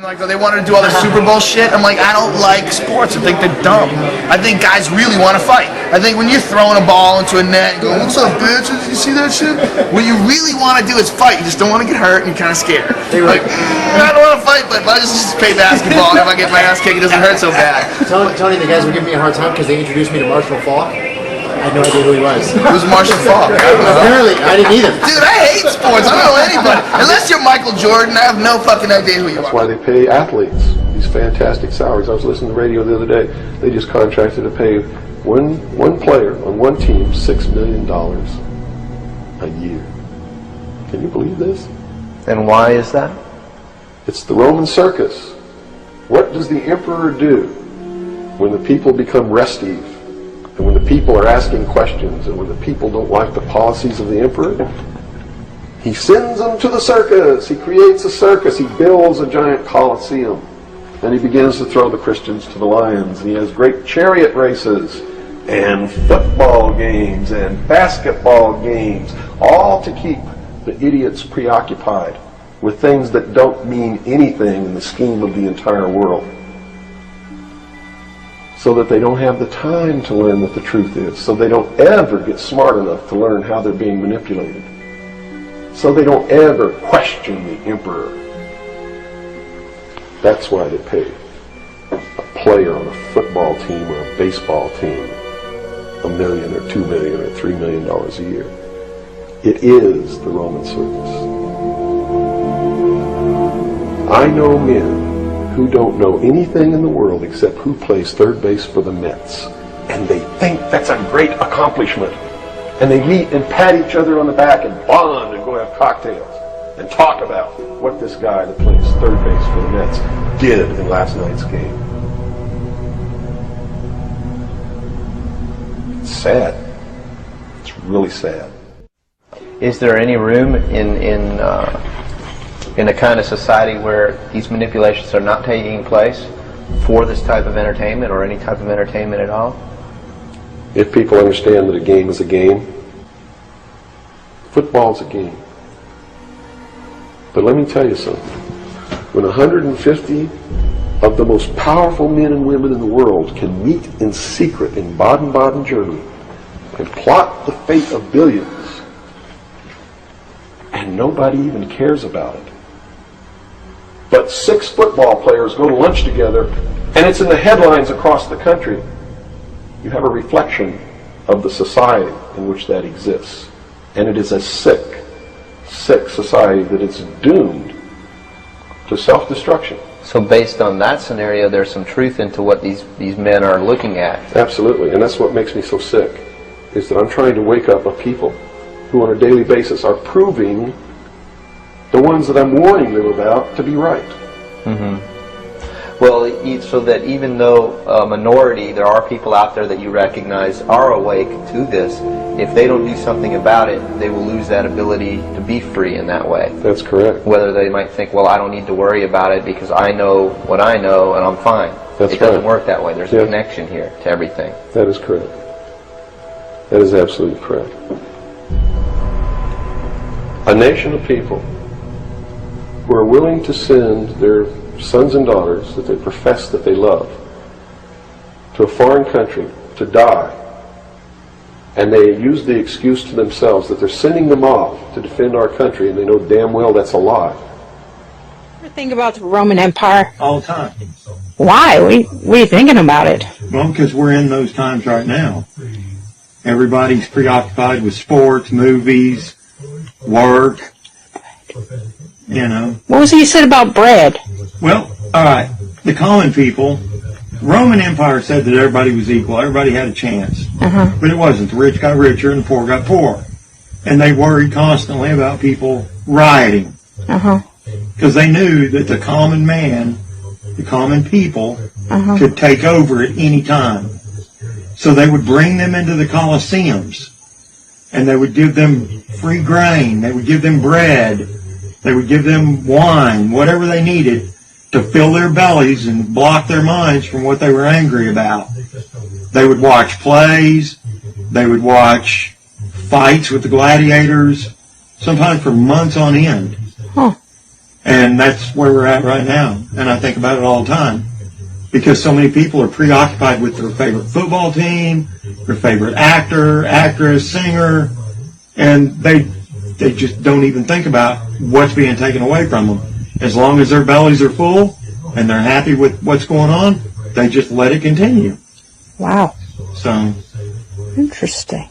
Like, they wanted to do all the Super Bowl shit. I'm like, I don't like sports. I think they're dumb. I think guys really want to fight. I think when you're throwing a ball into a net and going, what's up, bitch? You see that shit? What you really want to do is fight. You just don't want to get hurt and you're kind of scared. Like, I don't want to fight, but if I just play basketball and if I get my ass kicked, it doesn't hurt so bad. Tony, the guys were giving me a hard time because they introduced me to Marshall Faulk. I had no idea who he was. Who's Marshall Faulk? Apparently, I didn't either. Dude, I hate sports. I don't know anybody. Unless you're Michael Jordan, I have no fucking idea who you are. That's why they pay athletes these fantastic salaries. I was listening to the radio the other day. They just contracted to pay one player on one team $6 million a year. Can you believe this? And why is that? It's the Roman circus. What does the emperor do when the people become restive? And when the people are asking questions, and when the people don't like the policies of the emperor, he sends them to the circus. He creates a circus. He builds a giant coliseum. And he begins to throw the Christians to the lions. And he has great chariot races and football games and basketball games, all to keep the idiots preoccupied with things that don't mean anything in the scheme of the entire world, so that they don't have the time to learn what the truth is, so they don't ever get smart enough to learn how they're being manipulated, so they don't ever question the emperor. That's why they pay a player on a football team or a baseball team $1 million or $2 million or $3 million a year. It is the Roman circus. I know men who don't know anything in the world except who plays third base for the Mets. And they think that's a great accomplishment. And they meet and pat each other on the back and bond and go have cocktails and talk about what this guy that plays third base for the Mets did in last night's game. It's sad. It's really sad. Is there any room in a kind of society where these manipulations are not taking place for this type of entertainment or any type of entertainment at all? If people understand that a game is a game, football's a game. But let me tell you something. When 150 of the most powerful men and women in the world can meet in secret in Baden-Baden, Germany, and plot the fate of billions, and nobody even cares about it, but 6 football players go to lunch together, and it's in the headlines across the country, you have a reflection of the society in which that exists. And it is a sick, sick society that is doomed to self-destruction. So based on that scenario, there's some truth into what these men are looking at. Absolutely, and that's what makes me so sick, is that I'm trying to wake up a people who on a daily basis are proving the ones that I'm warning them about to be right. Mm-hmm. Well, so that even though a minority, there are people out there that you recognize are awake to this, if they don't do something about it, they will lose that ability to be free in that way. That's correct. Whether they might think, well, I don't need to worry about it because I know what I know and I'm fine. That's it doesn't right. work that way. There's a connection here to everything. That is correct. That is absolutely correct. A nation of people who are willing to send their sons and daughters that they profess that they love to a foreign country to die, and they use the excuse to themselves that they're sending them off to defend our country, and they know damn well that's a lie. Ever think about the Roman Empire? All the time. Why? What are you thinking about it? Well, because we're in those times right now. Everybody's preoccupied with sports, movies, work, you know. What was it you said about bread? Well, all right, the common people, Roman Empire said that everybody was equal, everybody had a chance. But it wasn't. The rich got richer and the poor got poorer. And they worried constantly about people rioting. Because they knew that the common man, the common people, could take over at any time. So they would bring them into the Colosseums, and they would give them free grain, they would give them bread, they would give them wine, whatever they needed to fill their bellies and block their minds from what they were angry about. They would watch plays, they would watch fights with the gladiators, sometimes for months on end. And that's where we're at right now. And I think about it all the time. Because so many people are preoccupied with their favorite football team, their favorite actor, actress, singer, and they just don't even think about what's being taken away from them. As long as their bellies are full and they're happy with what's going on, they just let it continue. Wow. So, Interesting.